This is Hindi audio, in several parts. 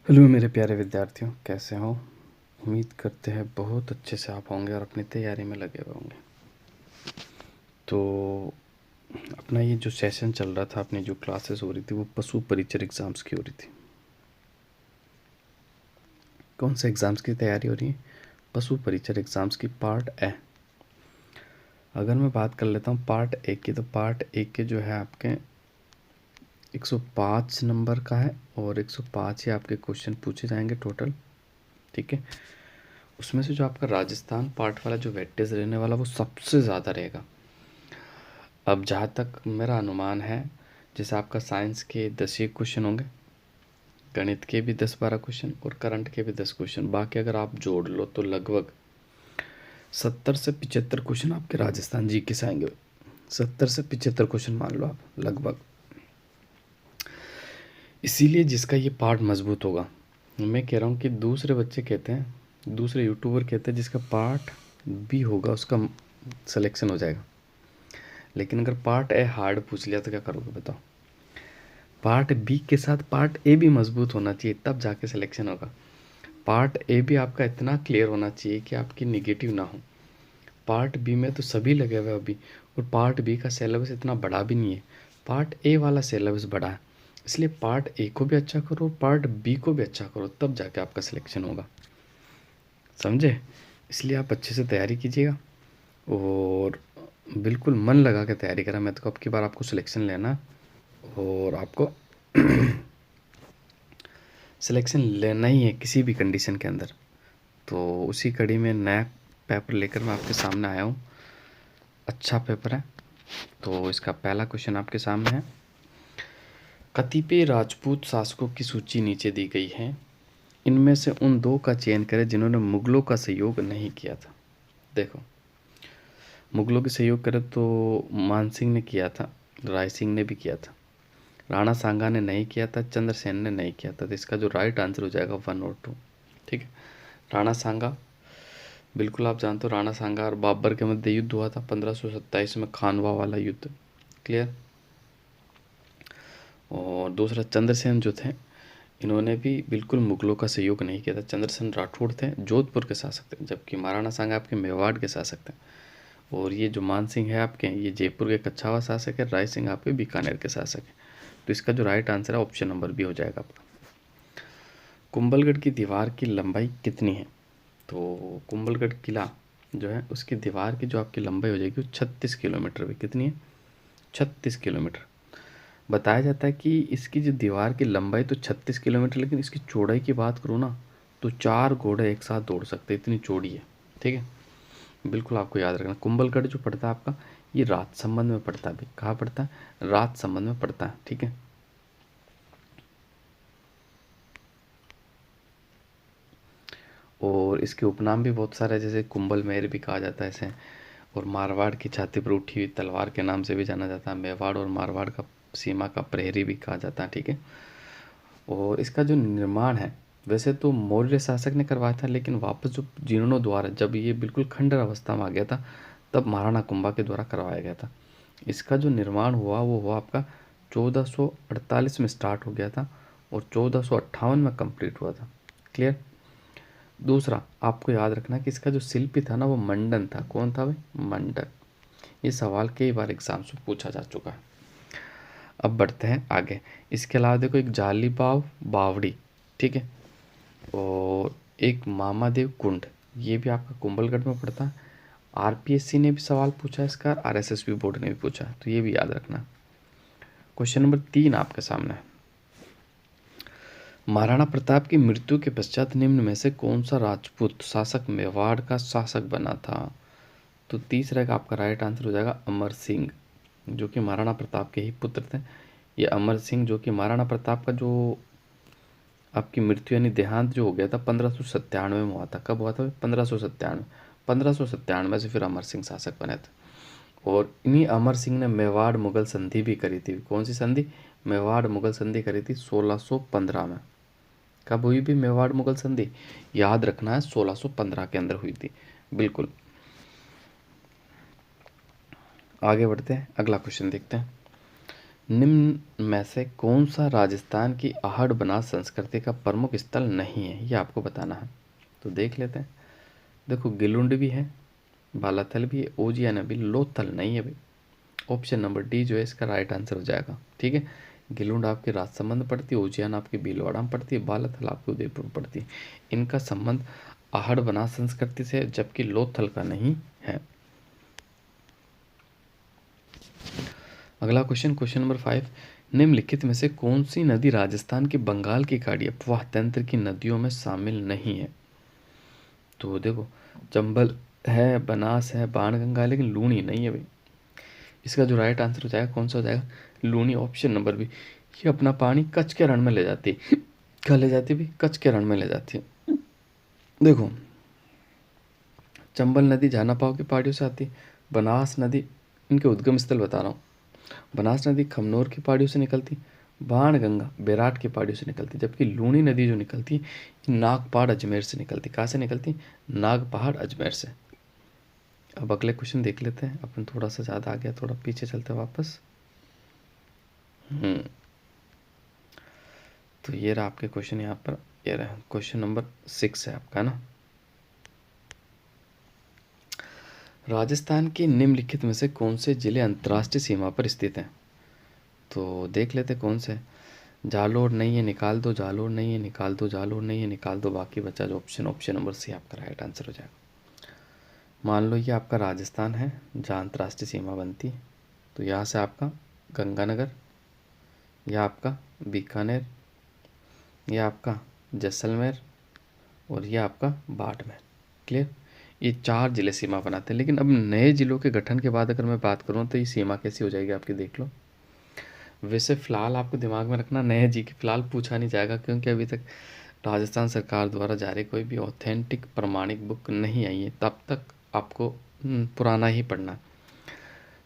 हेलो मेरे प्यारे विद्यार्थियों, कैसे हो? उम्मीद करते हैं बहुत अच्छे से आप होंगे और अपनी तैयारी में लगे हुए होंगे। तो अपना ये जो सेशन चल रहा था, अपनी जो क्लासेस हो रही थी, वो पशु परिचर एग्ज़ाम्स की हो रही थी। कौन से एग्ज़ाम्स की तैयारी हो रही है? पशु परिचर एग्ज़ाम्स की पार्ट ए। अगर मैं बात कर लेता हूँ पार्ट ए की, तो पार्ट ए के जो है आपके 105 नंबर का है और 105 ही आपके क्वेश्चन पूछे जाएंगे टोटल। ठीक है, उसमें से जो आपका राजस्थान पार्ट वाला जो वेटेज रहने वाला वो सबसे ज़्यादा रहेगा। अब जहाँ तक मेरा अनुमान है, जैसे आपका साइंस के 10 क्वेश्चन होंगे, गणित के भी 10-12 क्वेश्चन और करंट के भी 10 क्वेश्चन, बाकी अगर आप जोड़ लो तो लगभग 70 से 75 क्वेश्चन आपके राजस्थान जी के से आएंगे। 70 से 75 क्वेश्चन मान लो आप लगभग। इसीलिए जिसका ये पार्ट मजबूत होगा, मैं कह रहा हूँ कि दूसरे बच्चे कहते हैं, दूसरे यूट्यूबर कहते हैं जिसका पार्ट बी होगा उसका सिलेक्शन हो जाएगा। लेकिन अगर पार्ट ए हार्ड पूछ लिया तो क्या करोगे बताओ? पार्ट बी के साथ पार्ट ए भी मजबूत होना चाहिए, तब जाके सिलेक्शन होगा। पार्ट ए भी आपका इतना क्लियर होना चाहिए कि आपकी निगेटिव ना हो। पार्ट बी में तो सभी लगे हुए अभी, और पार्ट बी का सिलेबस इतना बड़ा भी नहीं है, पार्ट ए वाला सिलेबस बड़ा है। इसलिए पार्ट ए को भी अच्छा करो, पार्ट बी को भी अच्छा करो, तब जाके आपका सिलेक्शन होगा। समझे? इसलिए आप अच्छे से तैयारी कीजिएगा और बिल्कुल मन लगा के तैयारी करा। मैं तो अब की बार आपको सिलेक्शन लेना और आपको सिलेक्शन लेना ही है किसी भी कंडीशन के अंदर। तो उसी कड़ी में नया पेपर लेकर मैं आपके सामने आया हूँ। अच्छा पेपर है। तो इसका पहला क्वेश्चन आपके सामने है। कतिपय राजपूत शासकों की सूची नीचे दी गई है, इनमें से उन दो का चयन करें जिन्होंने मुगलों का सहयोग नहीं किया था। देखो, मुगलों के सहयोग करें तो मानसिंह ने किया था, राय सिंह ने भी किया था, राणा सांगा ने नहीं किया था, चंद्रसेन ने नहीं किया था। तो इसका जो राइट आंसर हो जाएगा 1 और 2। ठीक है, राणा सांगा, बिल्कुल आप जानते हो राणा सांगा और बाबर के मध्य युद्ध हुआ था 1527 में, खानवा वाला युद्ध। क्लियर? और दूसरा चंद्रसेन जो थे, इन्होंने भी बिल्कुल मुगलों का सहयोग नहीं किया था। चंद्रसेन राठौड़ थे, जोधपुर के शासक थे, जबकि महाराणा सांगा आपके मेवाड़ के शासक थे। और ये जो मान सिंह है आपके, ये जयपुर के कच्छावा शासक है, राय सिंह आपके बीकानेर के शासक है। तो इसका जो राइट आंसर है ऑप्शन नंबर बी हो जाएगा आपका। कुंभलगढ़ की दीवार की लंबाई कितनी है? तो कुंभलगढ़ किला जो है उसकी दीवार की जो आपकी लंबाई हो जाएगी वो 36 किलोमीटर भी। कितनी है? 36 किलोमीटर। बताया जाता है कि इसकी जो दीवार की लंबाई तो 36 किलोमीटर, लेकिन इसकी चौड़ाई की बात करूँ ना तो 4 घोड़े एक साथ दौड़ सकते, इतनी चौड़ी है। ठीक है, बिल्कुल आपको याद रखना। कुंभलगढ़ जो पड़ता है आपका, ये राजसमंद में पड़ता है। अभी कहाँ पड़ता है? राजसमंद में पड़ता है। ठीक है, और इसके उपनाम भी बहुत सारे हैं, जैसे कुंभल मेर भी कहा जाता है इसे, और मारवाड़ की छाती पर उठी हुई तलवार के नाम से भी जाना जाता है। मेवाड़ और मारवाड़ का सीमा का प्रहरी भी कहा जाता है। ठीक है, और इसका जो निर्माण है, वैसे तो मौर्य शासक ने करवाया था, लेकिन वापस जो जीर्णों द्वारा, जब ये बिल्कुल खंडर अवस्था में आ गया था, तब महाराणा कुंभा के द्वारा करवाया गया था। इसका जो निर्माण हुआ वो हुआ आपका 1448 में स्टार्ट हो गया था और 1458 में कंप्लीट हुआ था। क्लियर? दूसरा आपको याद रखना कि इसका जो शिल्पी था ना वो मंडन था। कौन था भाई? मंडन। ये सवाल कई बार एग्जाम्स में पूछा जा चुका है। अब बढ़ते हैं आगे। इसके अलावा देखो, एक जाली बावड़ी, ठीक है, और एक मामादेव कुंड, ये भी आपका कुंभलगढ़ में पड़ता है। आरपीएससी ने भी सवाल पूछा है इसका, आरएसएस बोर्ड ने भी पूछा है, तो ये भी याद रखना। क्वेश्चन नंबर 3 आपके सामने है। महाराणा प्रताप की मृत्यु के पश्चात निम्न में से कौन सा राजपूत शासक मेवाड़ का शासक बना था? तो तीसरा का आपका राइट आंसर हो जाएगा अमर सिंह, जो कि महाराणा प्रताप के ही पुत्र थे। ये अमर सिंह जो कि महाराणा प्रताप का जो आपकी मृत्यु यानी देहांत जो हो गया था 1597 में हुआ था। कब हुआ था? 1597। 1597 से फिर अमर सिंह शासक बने थे। और इन्हीं अमर सिंह ने मेवाड़ मुगल संधि भी करी थी। कौन सी संधि? मेवाड़ मुगल संधि करी थी 1615 में। कब हुई भी मेवाड़ मुगल संधि? याद रखना है 1615 के अंदर हुई थी। बिल्कुल। आगे बढ़ते हैं, अगला क्वेश्चन देखते हैं। निम्न में से कौन सा राजस्थान की आहड़ बनास संस्कृति का प्रमुख स्थल नहीं है, ये आपको बताना है। तो देख लेते हैं। देखो, गिलुंड भी है, बालाथल भी है, ओजियाना भी, लोथल नहीं है भाई। ऑप्शन नंबर डी जो है इसका राइट आंसर हो जाएगा। ठीक है, गिलुंड आपकी राजसमंद में पड़ती है, ओजियाना आपकी भीलवाड़ा में पड़ती है, बालाथल आपकी उदयपुर में पड़ती है। इनका संबंध आहड़ बनास संस्कृति से, जबकि लोथल का नहीं है। अगला क्वेश्चन, क्वेश्चन नंबर 5, निम्नलिखित में से कौन सी नदी राजस्थान के बंगाल की खाड़ी अपवाह तंत्र की नदियों में शामिल नहीं है? तो देखो, चंबल है, बनास है, बाणगंगा है, लेकिन लूनी नहीं है भाई। इसका जो राइट आंसर हो जाएगा कौन सा हो जाएगा? Luni, option number B. ये अपना पानी कच्छ के रण में ले जाती है। क्या ले जाती है भाई? कच्छ के रण में ले जाती है। देखो, चंबल नदी जानापाव की पहाड़ियों से आती है, बनास नदी, इनके उद्गम स्थल बता रहा हूँ। बनास नदी खमनोर की पहाड़ियों से निकलती, बाणगंगा बेराट की पहाड़ियों से निकलती, जबकि लूनी नदी जो निकलती नागपहाड़ अजमेर से निकलती। कहाँ से निकलती? नागपहाड़ अजमेर से। अब अगले क्वेश्चन देख लेते हैं। अपन थोड़ा सा ज़्यादा आ गया, थोड़ा पीछे चलते हैं वापस। तो ये रहा आपके क्वेश्चन, यहाँ पर ये रहा क्वेश्चन नंबर 6 है आपका ना। राजस्थान के निम्नलिखित में से कौन से जिले अंतर्राष्ट्रीय सीमा पर स्थित हैं? तो देख लेते कौन से। जालोर नहीं है, निकाल दो, जालोर नहीं है, निकाल दो, जालोर नहीं है, निकाल दो, बाकी बचा जो ऑप्शन, ऑप्शन नंबर सी आपका राइट आंसर हो जाएगा। मान लो ये आपका राजस्थान है जहाँ अंतर्राष्ट्रीय सीमा बनती है, तो यहाँ से आपका गंगानगर, यह आपका बीकानेर, यह आपका जैसलमेर, और यह आपका बाड़मेर। क्लियर? ये 4 जिले सीमा बनाते हैं। लेकिन अब नए जिलों के गठन के बाद अगर मैं बात करूँ तो ये सीमा कैसी हो जाएगी आपकी, देख लो। वैसे फ़िलहाल आपको दिमाग में रखना, नए जी की फ़िलहाल पूछा नहीं जाएगा, क्योंकि अभी तक राजस्थान सरकार द्वारा जारी कोई भी ऑथेंटिक प्रमाणिक बुक नहीं आई है, तब तक आपको पुराना ही पढ़ना।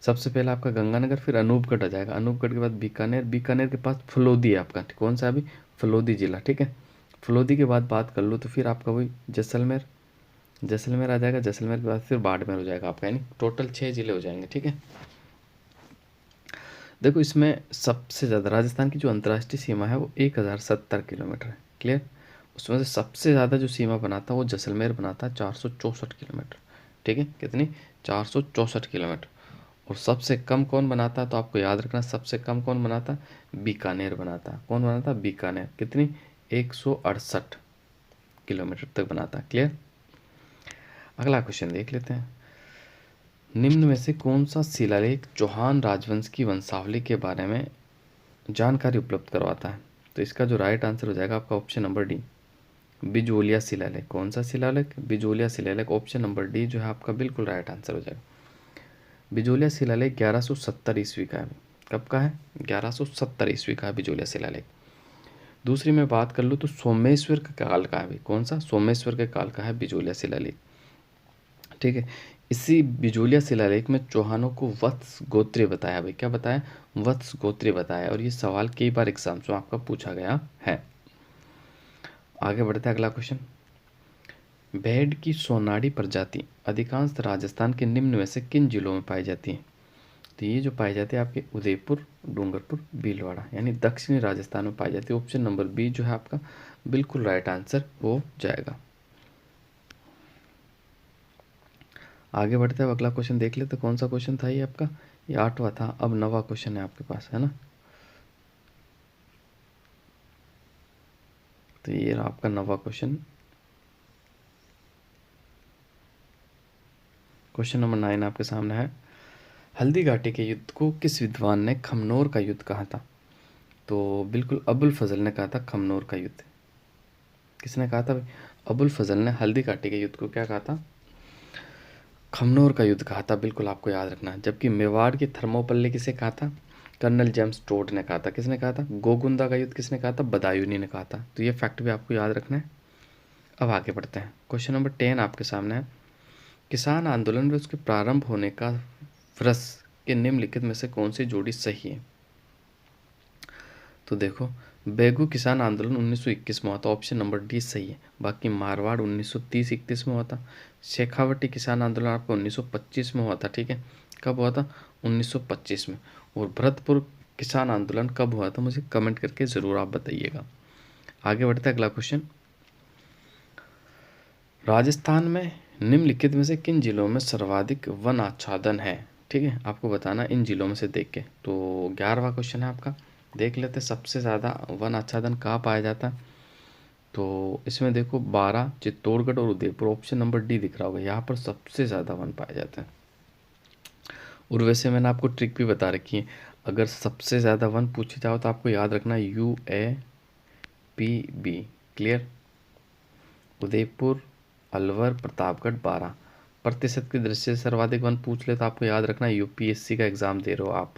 सबसे पहले आपका गंगानगर, फिर अनूपगढ़ आ जाएगा, अनूपगढ़ के बाद बीकानेर, बीकानेर के पास फलोदी है आपका, कौन सा अभी? फलोदी जिला। ठीक है, फलोदी के बाद बात कर लो तो फिर आपका वही जैसलमेर, जैसलमेर आ जाएगा, जैसलमेर के बाद फिर बाड़मेर हो जाएगा आपका, यानी टोटल 6 जिले हो जाएंगे। ठीक है, देखो इसमें सबसे ज़्यादा राजस्थान की जो अंतर्राष्ट्रीय सीमा है वो 1070 किलोमीटर है। क्लियर? उसमें से सबसे ज़्यादा जो सीमा बनाता है वो जैसलमेर बनाता है, 464 किलोमीटर। ठीक है, कितनी? 464 किलोमीटर। और सबसे कम कौन बनाता है? तो आपको याद रखना, सबसे कम कौन बनाता है? बीकानेर बनाता है। कौन बनाता है? बीकानेर। कितनी? 168 किलोमीटर तक बनाता है। क्लियर? अगला क्वेश्चन देख लेते हैं। निम्न में से कौन सा शिलालेख चौहान राजवंश की वंशावली के बारे में जानकारी उपलब्ध करवाता है? तो इसका जो राइट आंसर हो जाएगा आपका ऑप्शन नंबर डी, बिजोलिया शिलालेख। कौन सा शिलालेख? बिजोलिया शिलालेख। ऑप्शन नंबर डी जो है आपका बिल्कुल राइट आंसर हो जाएगा। बिजोलिया शिलालेख 1170 ईस्वी का है। कब का है? 1170 ईस्वी का है बिजोलिया शिलालेख। दूसरी मैं बात कर लूँ तो सोमेश्वर के काल का है। कौन सा? सोमेश्वर के काल का है बिजोलिया शिलालेख। ठीक है, इसी बिजोलिया शिलालेख में चौहानों को वत्स गोत्रीय बताया। भाई क्या बताया? वत्स गोत्रीय बताया। और ये सवाल कई बार एग्जाम्स में आपका पूछा गया है। आगे बढ़ते हैं, अगला क्वेश्चन। भेड़ की सोनाड़ी प्रजाति अधिकांश राजस्थान के निम्न में से किन जिलों में पाई जाती है? तो ये जो पाई जाती है आपके उदयपुर, डूंगरपुर, भीलवाड़ा, यानी दक्षिणी राजस्थान में पाई जाती है। ऑप्शन नंबर बी जो है आपका बिल्कुल राइट आंसर हो जाएगा। आगे बढ़ते हैं, अगला क्वेश्चन देख लेते। कौन सा क्वेश्चन था ये आपका? ये 8वां था, अब 9वां क्वेश्चन है आपके पास, है ना। तो ये रहा आपका 9वां क्वेश्चन। क्वेश्चन नंबर 9 आपके सामने है। हल्दी घाटी के युद्ध को किस विद्वान ने खमनोर का युद्ध कहा था? तो बिल्कुल अबुल फजल ने कहा था खमनोर का युद्ध। किसने कहा था भाई? अबुल फजल ने हल्दी घाटी के युद्ध को क्या कहा था? खमनोर का युद्ध कहा था। बिल्कुल आपको याद रखना है। जबकि मेवाड़ की थर्मोपल्ली किसे कहा था? कर्नल जेम्स टोड ने कहा था। किसने कहा था? गोगुंदा का युद्ध किसने कहा था? बदायूनी ने कहा था। तो ये फैक्ट भी आपको याद रखना है। अब आगे बढ़ते हैं। क्वेश्चन नंबर 10 आपके सामने है। किसान आंदोलन में उसके प्रारंभ होने का वर्ष के निम्नलिखित में से कौन सी जोड़ी सही है? तो देखो, बेगू किसान आंदोलन 1921 में हुआ था, ऑप्शन नंबर डी सही है। बाकी मारवाड़ 1930-31 में हुआ था। शेखावटी किसान आंदोलन आपको 1925 में हुआ था। ठीक है, कब हुआ था? 1925 में। और भरतपुर किसान आंदोलन कब हुआ था, मुझे कमेंट करके ज़रूर आप बताइएगा। आगे बढ़ते हैं, अगला क्वेश्चन। राजस्थान में निम्नलिखित में से किन जिलों में सर्वाधिक वन आच्छादन है? ठीक है, आपको बताना इन जिलों में से देख के। तो 11वां क्वेश्चन है आपका, देख लेते सबसे ज़्यादा वन आच्छादन कहाँ पाया जाता है। तो इसमें देखो 12 चित्तौड़गढ़ और उदयपुर, ऑप्शन नंबर डी दिख रहा होगा, यहाँ पर सबसे ज़्यादा वन पाया जाता है। और वैसे मैंने आपको ट्रिक भी बता रखी है, अगर सबसे ज़्यादा वन पूछे जाओ तो आपको याद रखना UAPB, क्लियर। उदयपुर, अलवर, प्रतापगढ़ 12। प्रतिशत की दृष्टि से सर्वाधिक वन पूछ ले तो आपको याद रखना UPSC का एग्ज़ाम दे रहे हो आप,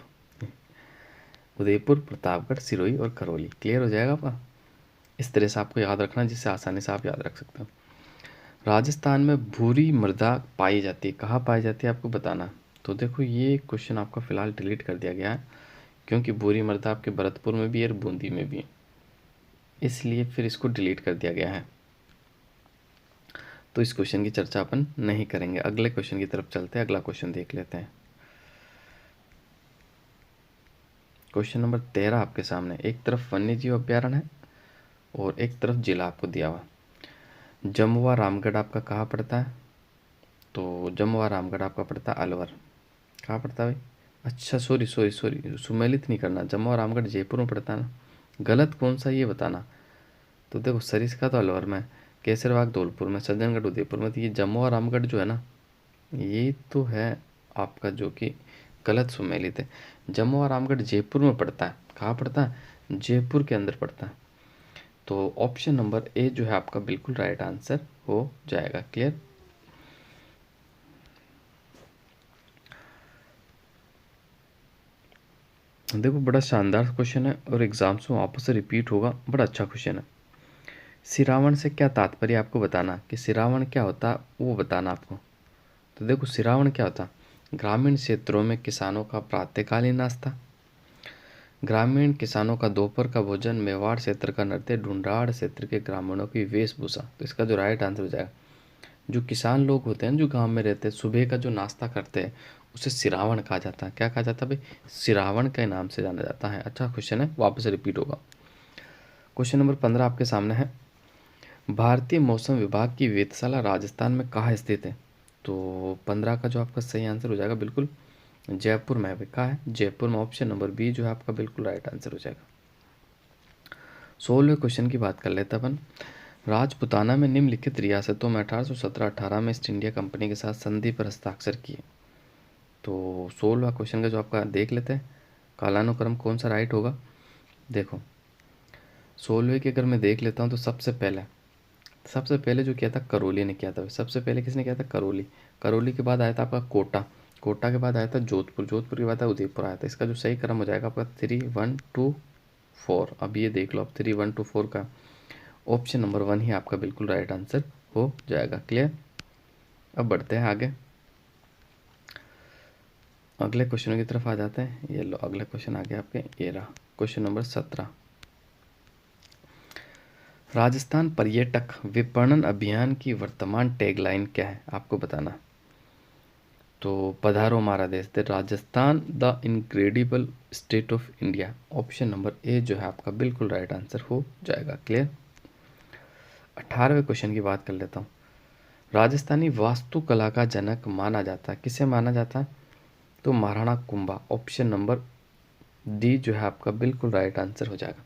उदयपुर, प्रतापगढ़, सिरोही और करौली, क्लियर हो जाएगा आपका। इस तरह से आपको याद रखना जिससे आसानी से आप याद रख सकते हो। राजस्थान में भूरी मृदा पाई जाती है, कहाँ पाई जाती है आपको बताना। तो देखो ये क्वेश्चन आपका फ़िलहाल डिलीट कर दिया गया है, क्योंकि भूरी मृदा आपके भरतपुर में भी है और बूंदी में भी है, इसलिए फिर इसको डिलीट कर दिया गया है। तो इस क्वेश्चन की चर्चा अपन नहीं करेंगे। अगले क्वेश्चन की तरफ चलते हैं, अगला क्वेश्चन देख लेते हैं। क्वेश्चन नंबर 13 आपके सामने, एक तरफ वन्य जीव अभ्यारण्य है और एक तरफ जिला आपको दिया हुआ। जमुआ रामगढ़ आपका कहाँ पड़ता है? तो जमुआ रामगढ़ आपका पड़ता है अलवर। कहाँ पड़ता है भाई? अच्छा सॉरी सॉरी सॉरी, सुमेलित नहीं करना, जमुआ रामगढ़ जयपुर में पड़ता है ना। गलत कौन सा ये बताना। तो देखो सरिस्का तो अलवर में, केसरबाग धौलपुर में, सज्जनगढ़ उदयपुर में। तो ये जमुआ रामगढ़ जो है ना, ये तो है आपका जो कि गलत सुमेलित है। जमुआ रामगढ़ जयपुर में पड़ता है। कहाँ पड़ता है? जयपुर के अंदर पड़ता है। तो ऑप्शन नंबर ए जो है आपका बिल्कुल राइट आंसर हो जाएगा, क्लियर। देखो बड़ा शानदार क्वेश्चन है और एग्जाम्स में वापस से रिपीट होगा, बड़ा अच्छा क्वेश्चन है। सिरावन से क्या तात्पर्य आपको बताना, कि सिरावन क्या होता है वो बताना आपको। तो देखो सिरावन क्या होता, ग्रामीण क्षेत्रों में किसानों का प्रातःकालीन नाश्ता, ग्रामीण किसानों का दोपहर का भोजन, मेवाड़ क्षेत्र का नृत्य, ढूंढाड़ क्षेत्र के ग्रामीणों की वेशभूषा। तो इसका जो राइट आंसर हो जाएगा, जो किसान लोग होते हैं जो गांव में रहते हैं, सुबह का जो नाश्ता करते हैं उसे सिरावन कहा जाता है। क्या कहा जाता है भाई? सिरावन के नाम से जाना जाता है। अच्छा क्वेश्चन है, वापस रिपीट होगा। क्वेश्चन नंबर 15 आपके सामने है, भारतीय मौसम विभाग की वेधशाला राजस्थान में कहाँ स्थित है? तो 15 का जो आपका सही आंसर हो जाएगा बिल्कुल जयपुर में है। कहाँ है? जयपुर में। ऑप्शन नंबर बी जो है आपका बिल्कुल राइट आंसर हो जाएगा। 16वें क्वेश्चन की बात कर लेते हैं अपन। राजपुताना में निम्नलिखित रियासतों में 1817-18 में ईस्ट इंडिया कंपनी के साथ संधि पर हस्ताक्षर किए। तो 16वां क्वेश्चन का जो आपका देख लेते हैं, कालानुक्रम कौन सा राइट होगा। देखो 16वें की अगर मैं देख लेता हूँ तो सबसे पहले जो किया था करौली ने किया था। सबसे पहले किसने किया था? करौली। करौली के बाद आया था आपका कोटा, कोटा के बाद आया था जोधपुर, जोधपुर के बाद उदयपुर आया था। इसका जो सही क्रम हो जाएगा आपका 3, 1, 2, 4। अब ये देख लो, अब 3, 1, 2, 4 का ऑप्शन नंबर 1 ही आपका बिल्कुल राइट आंसर हो जाएगा, क्लियर। अब बढ़ते हैं आगे, अगले क्वेश्चन की तरफ आ जाते हैं। ये लो अगले क्वेश्चन आ गया आपके, ये रहा क्वेश्चन नंबर 17। राजस्थान पर्यटक विपणन अभियान की वर्तमान टैगलाइन क्या है आपको बताना। तो पधारो हमारा देश, the Rajasthan the incredible state of India. Option number A जो है आपका बिल्कुल राइट आंसर हो जाएगा, क्लियर। 18वें क्वेश्चन की बात कर लेता हूँ। राजस्थानी वास्तुकला का जनक माना जाता है, किसे माना जाता है? तो Maharana Kumbha. Option number D जो है आपका बिल्कुल राइट आंसर हो जाएगा।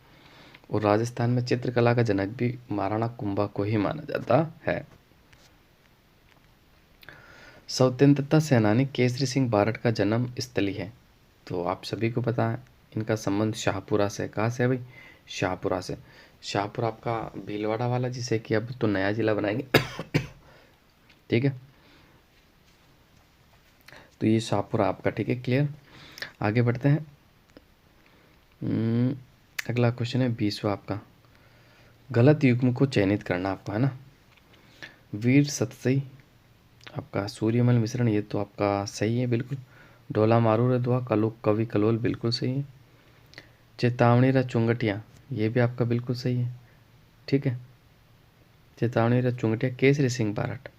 और राजस्थान में चित्रकला का जनक भी महाराणा कुंभा को ही माना जाता है। स्वतंत्रता सेनानी केसरी सिंह बारठ का जन्म स्थली है। तो आप सभी को पता है इनका संबंध शाहपुरा से। कहाँ से है भाई? शाहपुरा से। शाहपुरा आपका भीलवाड़ा वाला, जिसे कि अब तो नया जिला बनाएंगे ठीक है। तो ये शाहपुरा आपका, ठीक है, क्लियर। आगे बढ़ते हैं। अगला क्वेश्चन है 20वां आपका, गलत युग्म को चयनित करना आपको है ना। वीर सतसई आपका, सूर्यमल मिश्रण ये तो आपका सही है बिल्कुल। डोला मारू रे दुआ कवि कलोल बिल्कुल सही है। चेतावनी रा चुंगटिया ये भी आपका बिल्कुल सही है, ठीक है। चेतावनी रा चुंगटिया केसरी सिंह बारठ।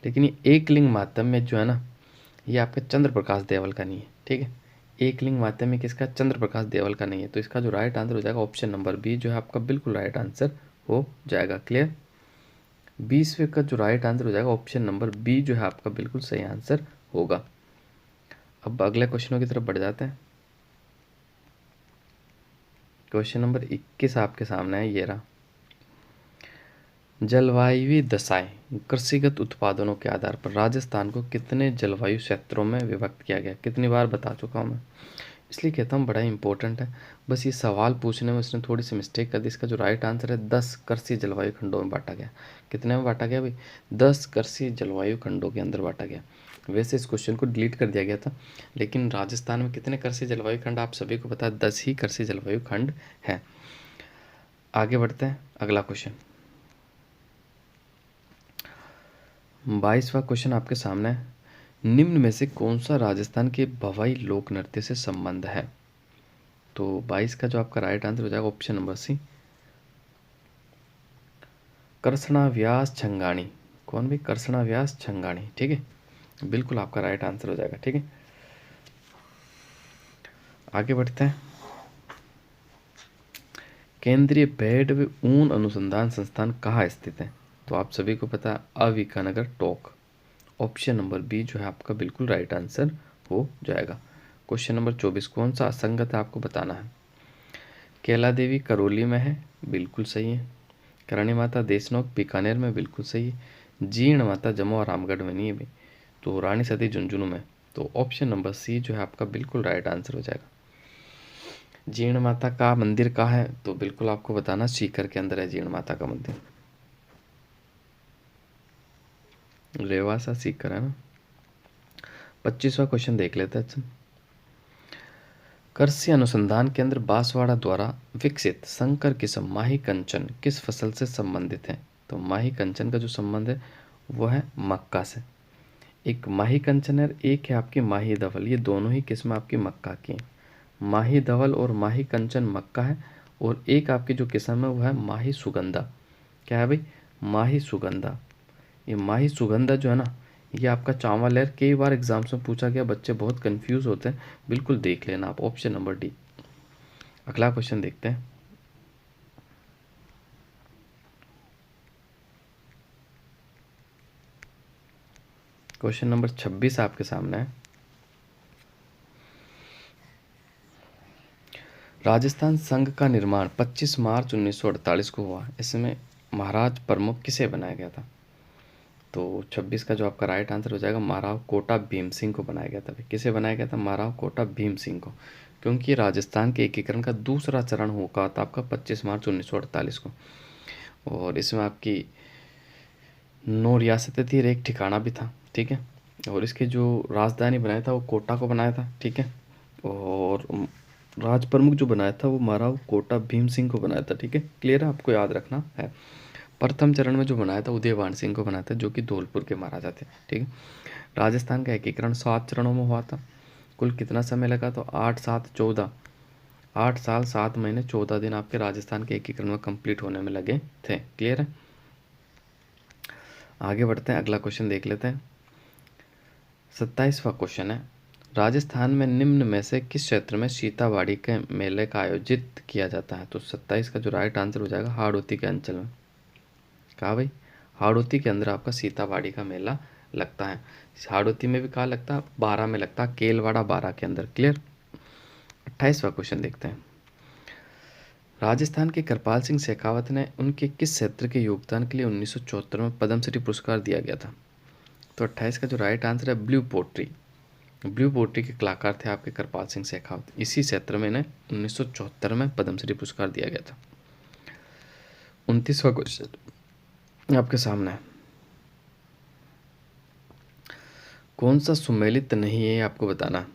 लेकिन ये एक लिंग माध्यम में जो है ना, ये आपके चंद्र प्रकाश देवल का नहीं है, ठीक है। एकलिंग माध्यमिक किसका? चंद्र प्रकाश देवल का नहीं है। तो इसका जो राइट आंसर हो जाएगा ऑप्शन नंबर बी जो है आपका बिल्कुल राइट आंसर हो जाएगा। क्लियर? 20वें का जो राइट आंसर हो जाएगा ऑप्शन नंबर बी जो है आपका बिल्कुल सही आंसर होगा। अब अगले क्वेश्चनों की तरफ बढ़ जाते हैं। क्वेश्चन नंबर 21 आपके सामने है, ये रहा। जलवायु दशाएं कृषिगत उत्पादनों के आधार पर राजस्थान को कितने जलवायु क्षेत्रों में विभक्त किया गया? कितनी बार बता चुका हूँ मैं, इसलिए कहता हूँ बड़ा इंपॉर्टेंट है। बस ये सवाल पूछने में उसने थोड़ी सी मिस्टेक कर दी। इसका जो राइट आंसर है 10 कृषि जलवायु खंडों में बांटा गया। कितने में बांटा गया भाई? 10 कृषि जलवायु खंडों के अंदर बांटा गया। वैसे इस क्वेश्चन को डिलीट कर दिया गया था, लेकिन राजस्थान में कितने कृषि जलवायु खंड आप सभी को पता है, 10 ही कृषि जलवायु खंड है। आगे बढ़ते हैं, अगला क्वेश्चन 22वां क्वेश्चन आपके सामने है। निम्न में से कौन सा राजस्थान के भवाई लोक नृत्य से संबंध है? तो 22 का जो आपका राइट आंसर हो जाएगा ऑप्शन नंबर सी, करसना व्यास छंगाणी। कौन भाई? करसना व्यास छंगाणी। ठीक है, बिल्कुल आपका राइट आंसर हो जाएगा। ठीक है, आगे बढ़ते हैं। केंद्रीय भेड़ व ऊन अनुसंधान संस्थान कहाँ स्थित है? तो आप सभी को पता है अविकानगर टोक। ऑप्शन नंबर बी जो है आपका बिल्कुल राइट आंसर हो जाएगा। क्वेश्चन नंबर 24 कौन सा असंगत है आपको बताना है। कैला देवी करौली में है, बिल्कुल सही है। करणी माता देशनोक बीकानेर में, बिल्कुल सही है। जीर्ण माता जम्मू और रामगढ़ में नहीं है भाई, तो रानी सती झुंझुनू में। तो ऑप्शन नंबर सी जो है आपका बिल्कुल राइट आंसर हो जाएगा। जीर्ण माता का मंदिर कहाँ है? तो बिल्कुल आपको बताना सीकर के अंदर है जीर्ण माता का मंदिर। रेवासा सीकर है ना। 25वां क्वेश्चन देख लेते हैं। कृषि अनुसंधान केंद्र बांसवाड़ा द्वारा विकसित संकर किस्म माही कंचन किस फसल से संबंधित है? तो माही कंचन का जो संबंध है वो है मक्का से। एक माही कंचन है, एक है आपकी माही धवल, ये दोनों ही किस्म आपकी मक्का की हैं। माही धवल और माही कंचन मक्का है, और एक आपकी जो किस्म है वो है माही सुगंधा। क्या है भाई? माही सुगंधा। ये माही सुगंधा जो है ना, ये आपका चावल है। कई बार एग्जाम्स में पूछा गया, बच्चे बहुत कंफ्यूज होते हैं, बिल्कुल देख लेना आप। Option number D. अगला क्वेश्चन देखते हैं। क्वेश्चन नंबर 26 आपके सामने है। राजस्थान संघ का निर्माण 25 मार्च 1948 को हुआ। इसमें महाराज प्रमुख किसे बनाया गया था? तो 26 का जो आपका राइट आंसर हो जाएगा महाराव कोटा भीम सिंह को बनाया गया था। किसे बनाया गया था? महाराव कोटा भीम सिंह को, क्योंकि राजस्थान के एकीकरण का दूसरा चरण हुआ था आपका 25 मार्च 1948 को। और इसमें आपकी 9 रियासतें थी और एक ठिकाना भी था। ठीक है, और इसके जो राजधानी बनाया था वो कोटा को बनाया था। ठीक है, और राज प्रमुख जो बनाया था वो महाराव कोटा भीम सिंह को बनाया था। ठीक है, क्लियर है, आपको याद रखना है। प्रथम चरण में जो बनाया था उदयवान सिंह को बनाया था, जो कि धौलपुर के महाराजा थे। ठीक है, राजस्थान का एकीकरण 7 चरणों में हुआ था। कुल कितना समय लगा? तो 8 7 14, 8 साल 7 महीने 14 दिन आपके राजस्थान के एकीकरण में कंप्लीट होने में लगे थे। क्लियर है, आगे बढ़ते हैं, अगला क्वेश्चन देख लेते हैं। 27वां क्वेश्चन है। राजस्थान में निम्न में से किस क्षेत्र में सीतावाड़ी के मेले का आयोजित किया जाता है? तो 27 का जो राइट आंसर हो जाएगा हाड़ौती के अंचल में। कहा भाई? हाड़ौती के अंदर आपका सीतावाड़ी का मेला लगता है। हाड़ौती में भी कहाँ लगता है? 12 में लगता है, केलवाड़ा 12 के अंदर। क्लियर? 28वां क्वेश्चन देखते हैं। राजस्थान के कृपाल सिंह शेखावत ने उनके किस क्षेत्र के योगदान के लिए 1974 में पद्मश्री पुरस्कार दिया गया था? तो 28 का जो राइट आंसर है ब्लू पोट्री। ब्लू पोट्री के कलाकार थे आपके कृपाल सिंह शेखावत। इसी क्षेत्र में इन्हें 1974 में पद्मश्री पुरस्कार दिया गया था। 29वां क्वेश्चन आपके सामने है। कौन सा सुमेलित नहीं है आपको बताना।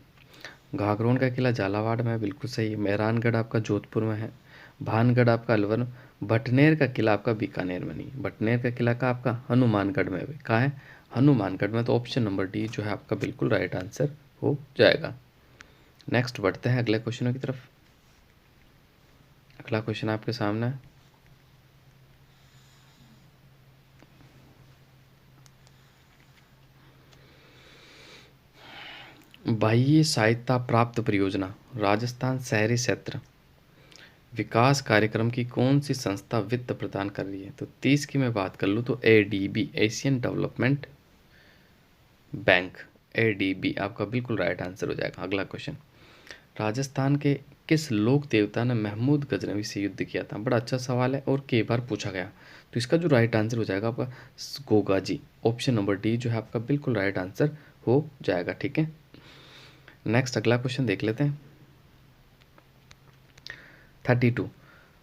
घाघरोन का किला झालावाड़ में है, बिल्कुल सही है। मेहरानगढ़ आपका जोधपुर में है। भानगढ़ आपका अलवर में। भटनेर का किला आपका बीकानेर में नहीं। भटनेर का किला का आपका हनुमानगढ़ में है। कहाँ है? हनुमानगढ़ में। तो ऑप्शन नंबर डी जो है आपका बिल्कुल राइट आंसर हो जाएगा। नेक्स्ट बढ़ते हैं अगले क्वेश्चनों की तरफ। अगला क्वेश्चन आपके सामने है। बाह्य सहायता प्राप्त परियोजना राजस्थान शहरी क्षेत्र विकास कार्यक्रम की कौन सी संस्था वित्त प्रदान कर रही है? तो 30 की मैं बात कर लूँ तो ADB, Asian development bank, ADB आपका बिल्कुल राइट आंसर हो जाएगा। अगला क्वेश्चन, राजस्थान के किस लोक देवता ने महमूद गजनवी से युद्ध किया था? बड़ा अच्छा सवाल है और कई बार पूछा गया। तो इसका जो राइट आंसर हो जाएगा आपका गोगाजी, ऑप्शन नंबर डी जो है आपका बिल्कुल राइट आंसर हो जाएगा। ठीक है, नेक्स्ट अगला क्वेश्चन देख लेते हैं। 32,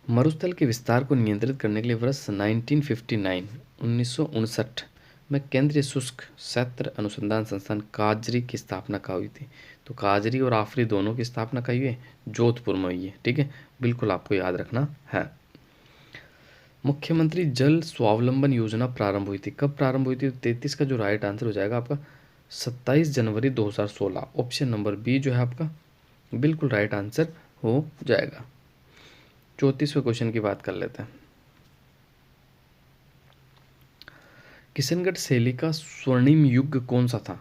मरुस्थल के विस्तार को नियंत्रित करने के लिए वर्ष 1959 में केंद्रीय शुष्क क्षेत्र अनुसंधान संस्थान काजरी की स्थापना कहाँ हुई थी? तो काजरी और आफरी दोनों की स्थापना कहाँ हुई है? जोधपुर में हुई है। ठीक है, बिल्कुल आपको याद रखना है। मुख्यमंत्री जल स्वावलंबन योजना प्रारंभ हुई थी, कब प्रारंभ हुई थी? 33 का जो राइट आंसर हो जाएगा आपका 27 जनवरी 2016, ऑप्शन नंबर बी जो है आपका बिल्कुल राइट आंसर हो जाएगा। 34वें क्वेश्चन की बात कर लेते हैं। किशनगढ़ शैली का स्वर्णिम युग कौन सा था?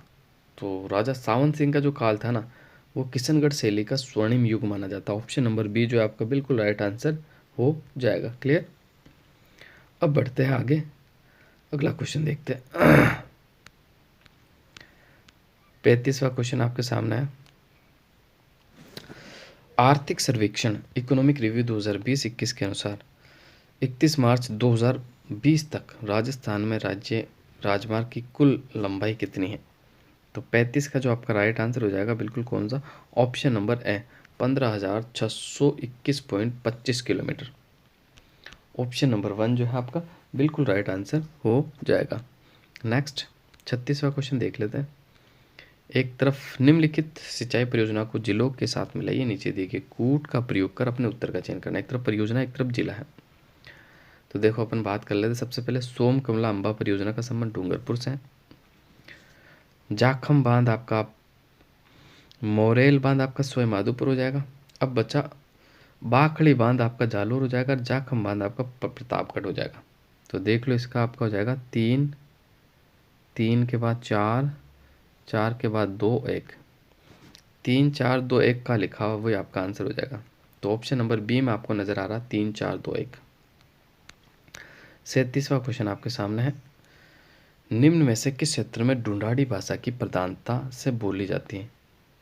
तो राजा सावंत सिंह का जो काल था ना, वो किशनगढ़ शैली का स्वर्णिम युग माना जाता है। ऑप्शन नंबर बी जो है आपका बिल्कुल राइट आंसर हो जाएगा। क्लियर, अब बढ़ते हैं आगे, अगला क्वेश्चन देखते हैं। 35वां क्वेश्चन आपके सामने है। आर्थिक सर्वेक्षण इकोनॉमिक रिव्यू 2020-21 के अनुसार 31 मार्च 2020 तक राजस्थान में राज्य राजमार्ग की कुल लंबाई कितनी है? तो 35 का जो आपका राइट आंसर हो जाएगा बिल्कुल कौन सा? Option number A 15,621.25 kilometre, option number 1 जो है आपका बिल्कुल राइट आंसर हो जाएगा। नेक्स्ट 36वां क्वेश्चन देख लेते हैं। एक तरफ निम्नलिखित सिंचाई परियोजना को जिलों के साथ मिलाइए, नीचे देखिए कूट का प्रयोग कर अपने उत्तर का चयन करना। एक तरफ परियोजना, एक तरफ जिला है। तो देखो अपन बात कर लेते हैं। सबसे पहले सोम कमला अंबा परियोजना का संबंध डूंगरपुर से है। जाखम बांध आपका मोरेल बांध आपका सोय माधोपुर हो जाएगा। अब बचा बाखड़ी बांध आपका जालोर हो जाएगा, जाखम बांध आपका प्रतापगढ़ हो जाएगा। तो देख लो, इसका आपका हो जाएगा 3, 3 के बाद 4, 4 के बाद 2, 1, 3, 4, 2, 1 का लिखा हुआ वही आपका आंसर हो जाएगा। तो ऑप्शन नंबर बी में आपको नजर आ रहा 3, 4, 2, 1। 37वां क्वेश्चन आपके सामने है। निम्न में से किस क्षेत्र में ढूंढाड़ी भाषा की प्रधानता से बोली जाती है?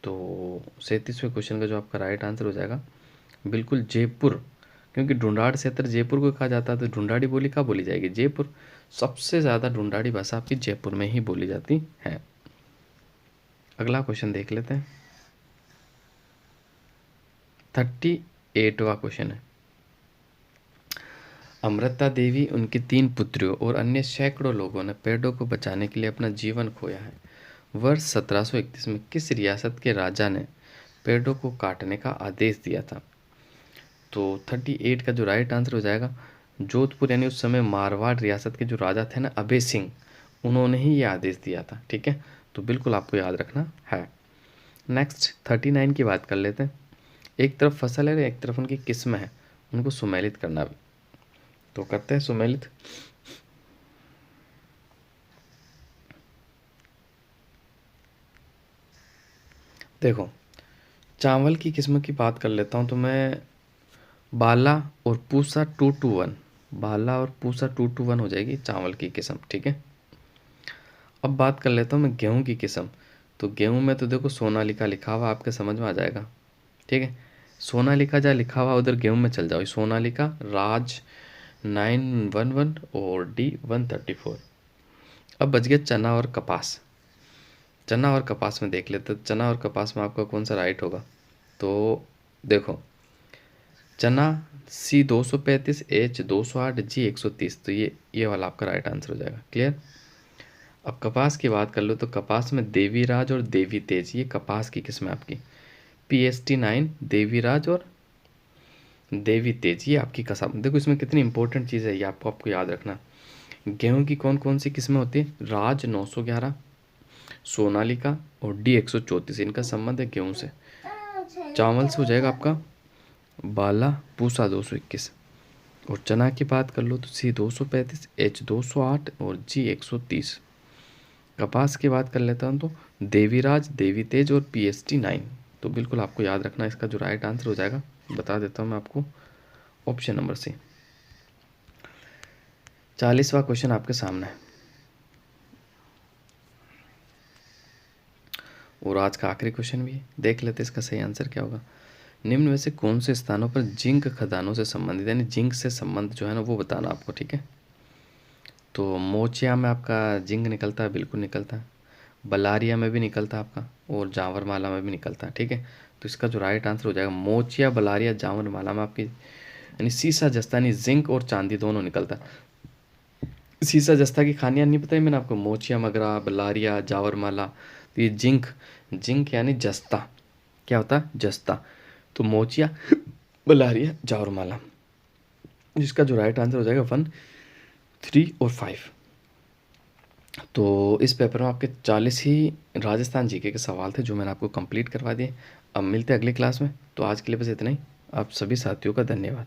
तो 37वें क्वेश्चन का जो आपका राइट आंसर हो जाएगा बिल्कुल जयपुर, क्योंकि ढूंढाड़ क्षेत्र जयपुर को कहा जाता है। तो ढूंढाड़ी बोली कहाँ बोली जाएगी? जयपुर। सबसे ज़्यादा ढूंढाड़ी भाषा आपकी जयपुर में ही बोली जाती है। अगला क्वेश्चन देख लेते हैं। 38वां क्वेश्चन है। अमृता देवी, उनकी 3 पुत्रियों और अन्य सैकड़ों लोगों ने पेड़ों को बचाने के लिए अपना जीवन खोया है। वर्ष 1731 में किस रियासत के राजा ने पेड़ों को काटने का आदेश दिया था? तो 38 का जो राइट आंसर हो जाएगा जोधपुर, यानी उस समय मारवाड़ रियासत के जो राजा थे ना अभय सिंह, उन्होंने ही ये आदेश दिया था। ठीक है, तो बिल्कुल आपको याद रखना है। नेक्स्ट 39 की बात कर लेते हैं। एक तरफ फसल है, एक तरफ उनकी किस्म है, उनको सुमेलित करना भी। तो करते हैं सुमेलित। देखो, चावल की किस्म की बात कर लेता हूँ तो मैं बाला और पूसा 221, बाला और पूसा 221 हो जाएगी चावल की किस्म। ठीक है, अब बात कर लेता हूँ मैं गेहूं की किस्म। तो गेहूं में तो देखो सोनालिका लिखा हुआ, आपके समझ में आ जाएगा। ठीक है, सोनालिका जहाँ लिखा हुआ उधर गेहूं में चल जाओ। सोनालिका, राज 911 और डी 134। अब बच गया चना और कपास। चना और कपास में देख लेते, चना और कपास में आपका कौन सा राइट होगा? तो देखो, चना C235, H208, G130, तो ये वाला आपका राइट आंसर हो जाएगा। क्लियर, अब कपास की बात कर लो तो कपास में देवीराज और देवी तेज, ये कपास की किस्म है आपकी। PST9, देवीराज और देवी तेज, ये आपकी कसम। देखो इसमें कितनी इंपॉर्टेंट चीज़ है, ये आपको याद रखना। गेहूं की कौन कौन सी किस्में होती है? राज 911, सोनालिका और D134, इनका संबंध है गेहूं से। चावल से हो जाएगा आपका बाला, पूसा 221, और चना की बात कर लो तो C235, H208 और G130। कपास की बात कर लेता हूँ तो देवीराज, देवी तेज और PST9। तो बिल्कुल आपको याद रखना, इसका जो राइट आंसर हो जाएगा बता देता हूँ मैं आपको, ऑप्शन नंबर C। 40वां क्वेश्चन आपके सामने है और आज का आखिरी क्वेश्चन भी है। देख लेते इसका सही आंसर क्या होगा। निम्न में से कौन से स्थानों पर जिंक खदानों से संबंधित, यानी जिंक से संबंध जो है ना वो बताना आपको, ठीक है। तो मोचिया में आपका जिंक निकलता है, बिल्कुल निकलता है। बलारिया में भी निकलता है आपका, और जावरमाला में भी निकलता है, ठीक है। तो इसका जो राइट आंसर हो जाएगा मोचिया, बलारिया, जावरमाला में आपकी यानी सीसा जस्ता, यानी जिंक और चांदी दोनों निकलता है। सीसा जस्ता की खानियाँ नहीं बताई मैंने आपको, मोचिया, मगरा, बलारिया, जावरमाला। तो ये जिंक, जिंक यानी जस्ता, क्या होता है, जस्ता। तो मोचिया, बलारिया, जावरमाला, जिसका जो राइट आंसर हो जाएगा 1, 3 और 5। तो इस पेपर में आपके 40 ही राजस्थान जीके के सवाल थे जो मैंने आपको कंप्लीट करवा दिए। अब मिलते हैं अगली क्लास में। तो आज के लिए बस इतना ही। आप सभी साथियों का धन्यवाद।